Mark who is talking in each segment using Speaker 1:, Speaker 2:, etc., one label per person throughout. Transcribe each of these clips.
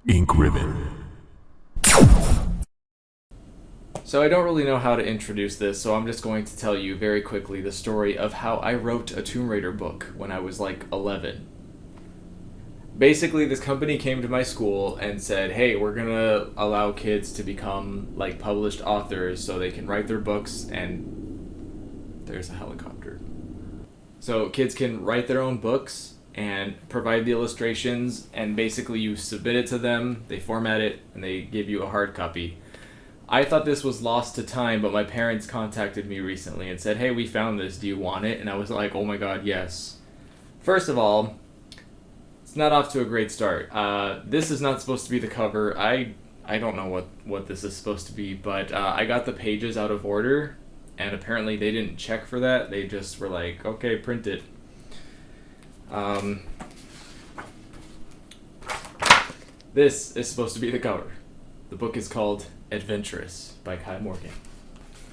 Speaker 1: Ink Ribbon.
Speaker 2: So I don't really know how to introduce this, so I'm just going to tell you very quickly the story of how I wrote a Tomb Raider book when I was like 11. Basically, this company came to my school and said, "Hey, we're going to allow kids to become like published authors so they can write their books." And there's a helicopter. So kids can write their own books and provide the illustrations, and basically you submit it to them, they format it, and they give you a hard copy. I thought this was lost to time, but my parents contacted me recently and said, "Hey, we found this. Do you want it?" And I was like, "Oh my god, yes." First of all, it's not off to a great start. This is not supposed to be the cover. I don't know what this is supposed to be, but I got the pages out of order, and apparently they didn't check for that. They just were like, "Okay, print it." Um, this is supposed to be the cover. The book is called Adventurous by Kai Morgan.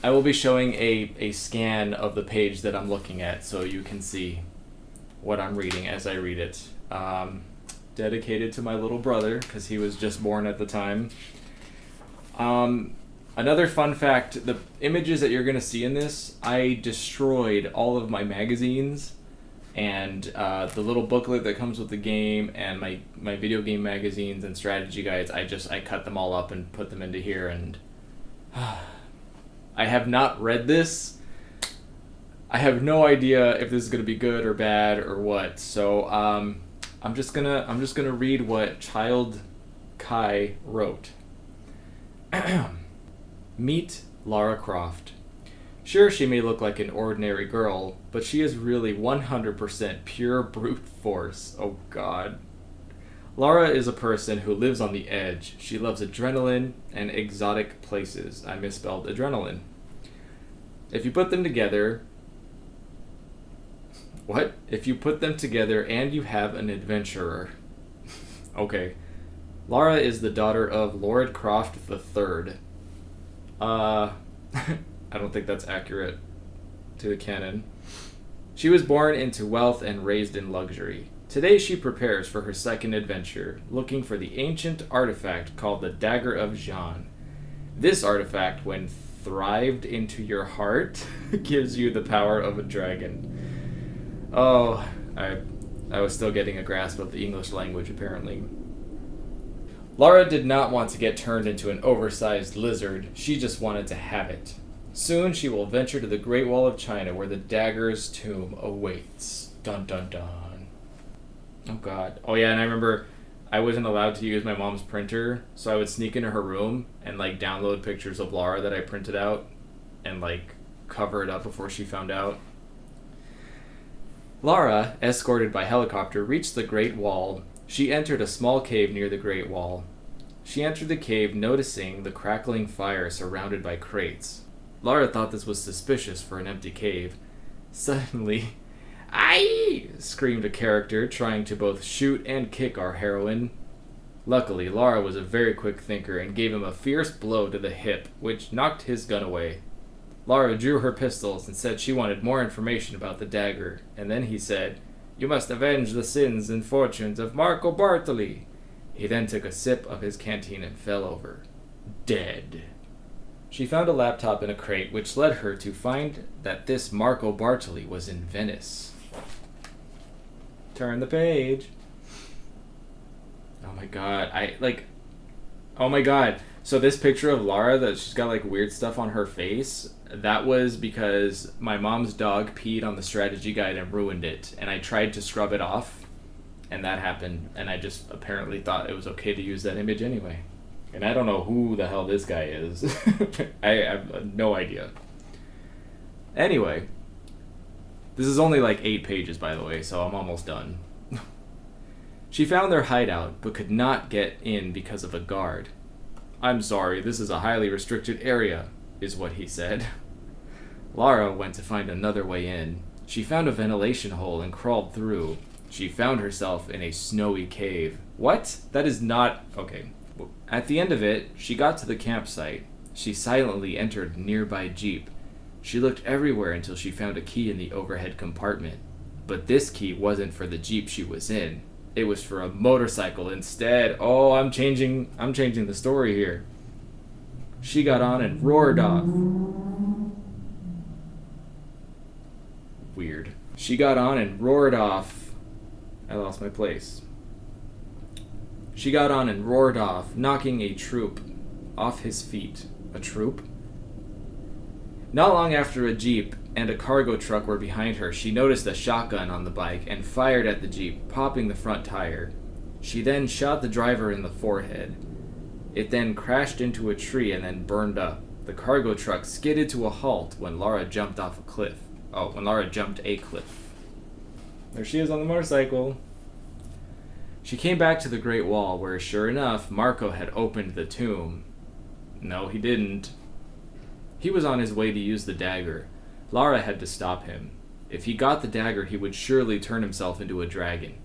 Speaker 2: I will be showing a scan of the page that I'm looking at so you can see what I'm reading as I read it. Dedicated to my little brother because he was just born at the time. Another fun fact, the images that you're going to see in this, I destroyed all of my magazines and the little booklet that comes with the game and my video game magazines and strategy guides. I cut them all up and put them into here, and I have not read this. I have no idea if this is gonna be good or bad or what. So I'm just gonna read what Child Kai wrote. Meet Lara Croft. Sure, she may look like an ordinary girl, but she is really 100% pure brute force. Oh god. Lara is a person who lives on the edge. She loves adrenaline and exotic places. I misspelled adrenaline. If you put them together... What? If you put them together and you have an adventurer. Okay. Lara is the daughter of Lord Croft III. I don't think that's accurate to the canon. She was born into wealth and raised in luxury. Today she prepares for her second adventure, looking for the ancient artifact called the Dagger of Jean. This artifact, when thrived into your heart, gives you the power of a dragon. Oh, I was still getting a grasp of the English language, apparently. Lara did not want to get turned into an oversized lizard. She just wanted to have it. Soon she will venture to the Great Wall of China where the dagger's tomb awaits. Dun dun dun. Oh god. Oh yeah, and I remember I wasn't allowed to use my mom's printer, so I would sneak into her room and like download pictures of Lara that I printed out and like cover it up before she found out. Lara, escorted by helicopter, reached the Great Wall. She entered a small cave near the Great Wall. She entered the cave noticing the crackling fire surrounded by crates. Lara thought this was suspicious for an empty cave. Suddenly, "Aye!" screamed a character, trying to both shoot and kick our heroine. Luckily, Lara was a very quick thinker and gave him a fierce blow to the hip, which knocked his gun away. Lara drew her pistols and said she wanted more information about the dagger, and then he said, "You must avenge the sins and fortunes of Marco Bartoli." He then took a sip of his canteen and fell over. Dead. She found a laptop in a crate, which led her to find that this Marco Bartoli was in Venice. Turn the page. Oh my god. Oh my god. So this picture of Lara, that she's got like weird stuff on her face, that was because my mom's dog peed on the strategy guide and ruined it. And I tried to scrub it off, and that happened. And I just apparently thought it was okay to use that image anyway. And I don't know who the hell this guy is. I have no idea. Anyway, this is only like 8 pages, by the way, so I'm almost done. She found their hideout, but could not get in because of a guard. "I'm sorry, this is a highly restricted area," is what he said. Lara went to find another way in. She found a ventilation hole and crawled through. She found herself in a snowy cave. What? That is not... Okay. At the end of it, she got to the campsite. She silently entered a nearby jeep. She looked everywhere until she found a key in the overhead compartment. But this key wasn't for the jeep she was in. It was for a motorcycle instead. Oh, I'm changing the story here. She got on and roared off. Weird. She got on and roared off. I lost my place. She got on and roared off, knocking a troop off his feet. A troop? Not long after a jeep and a cargo truck were behind her, she noticed a shotgun on the bike and fired at the jeep, popping the front tire. She then shot the driver in the forehead. It then crashed into a tree and then burned up. The cargo truck skidded to a halt when Laura jumped off a cliff. Oh, when Laura jumped a cliff. There she is on the motorcycle. She came back to the Great Wall, where, sure enough, Marco had opened the tomb. No, he didn't. He was on his way to use the dagger. Lara had to stop him. If he got the dagger, he would surely turn himself into a dragon.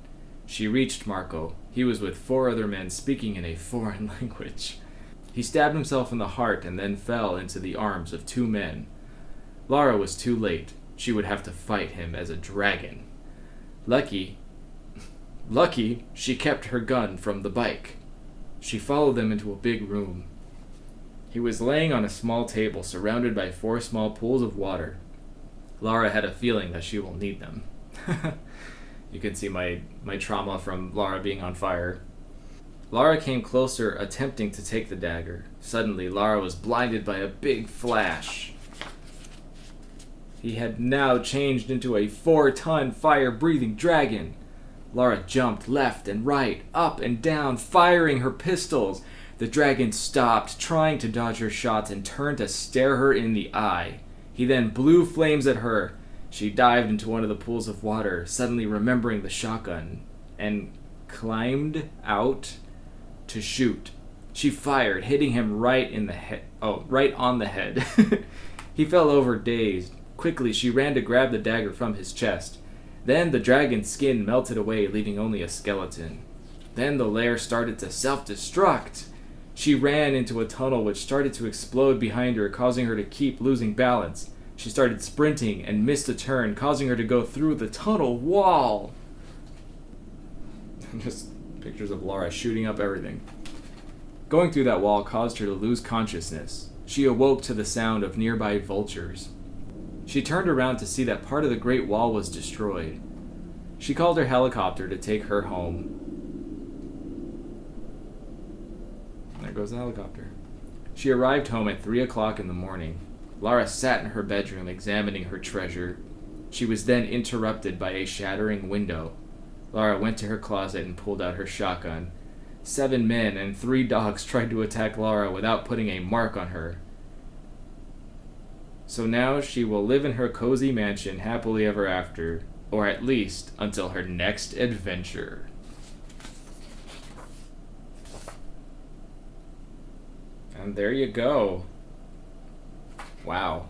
Speaker 2: She reached Marco. He was with 4 other men speaking in a foreign language. He stabbed himself in the heart and then fell into the arms of 2 men. Lara was too late. She would have to fight him as a dragon. Lucky, she kept her gun from the bike. She followed them into a big room. He was laying on a small table surrounded by 4 small pools of water. Lara had a feeling that she will need them. You can see my trauma from Lara being on fire. Lara came closer, attempting to take the dagger. Suddenly, Lara was blinded by a big flash. He had now changed into a 4-ton fire-breathing dragon. Lara jumped left and right, up and down, firing her pistols. The dragon stopped, trying to dodge her shots, and turned to stare her in the eye. He then blew flames at her. She dived into one of the pools of water, suddenly remembering the shotgun, and climbed out to shoot. She fired, hitting him right in the head. Oh, right on the head. He fell over, dazed. Quickly, she ran to grab the dagger from his chest. Then the dragon's skin melted away, leaving only a skeleton. Then the lair started to self-destruct. She ran into a tunnel which started to explode behind her, causing her to keep losing balance. She started sprinting and missed a turn, causing her to go through the tunnel wall. Just pictures of Lara shooting up everything. Going through that wall caused her to lose consciousness. She awoke to the sound of nearby vultures. She turned around to see that part of the Great Wall was destroyed. She called her helicopter to take her home. There goes the helicopter. She arrived home at 3 o'clock in the morning. Lara sat in her bedroom examining her treasure. She was then interrupted by a shattering window. Lara went to her closet and pulled out her shotgun. 7 men and 3 dogs tried to attack Lara without putting a mark on her. So now she will live in her cozy mansion happily ever after, or at least until her next adventure. And there you go. Wow.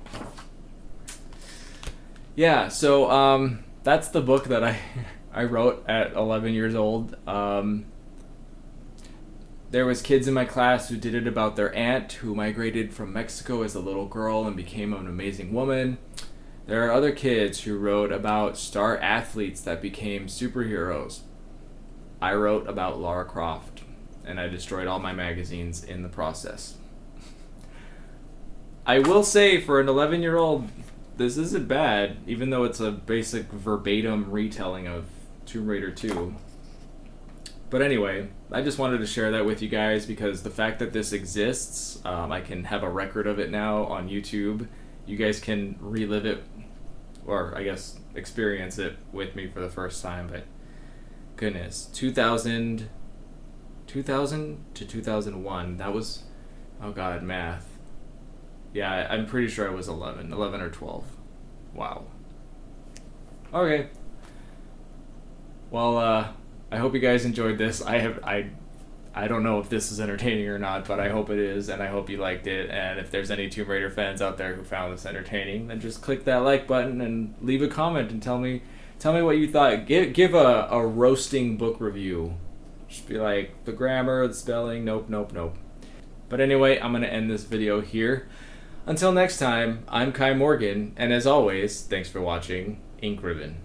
Speaker 2: Yeah, so that's the book that I wrote at 11 years old. There was kids in my class who did it about their aunt who migrated from Mexico as a little girl and became an amazing woman. There are other kids who wrote about star athletes that became superheroes. I wrote about Lara Croft, and I destroyed all my magazines in the process. I will say, for an 11-year-old, this isn't bad, even though it's a basic verbatim retelling of Tomb Raider 2. But anyway, I just wanted to share that with you guys because the fact that this exists, I can have a record of it now on YouTube. You guys can relive it, or I guess experience it with me for the first time. But goodness, 2000 to 2001, that was, oh god, math. Yeah, I'm pretty sure I was 11 or 12. Wow. Okay. Well, I hope you guys enjoyed this. I don't know if this is entertaining or not, but I hope it is, and I hope you liked it. And if there's any Tomb Raider fans out there who found this entertaining, then just click that like button and leave a comment and tell me what you thought. Give a roasting book review. Just be like, the grammar, the spelling, nope. But anyway, I'm going to end this video here. Until next time, I'm Kai Morgan, and as always, thanks for watching Ink Ribbon.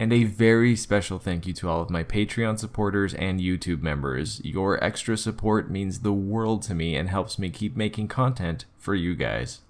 Speaker 1: And a very special thank you to all of my Patreon supporters and YouTube members. Your extra support means the world to me and helps me keep making content for you guys.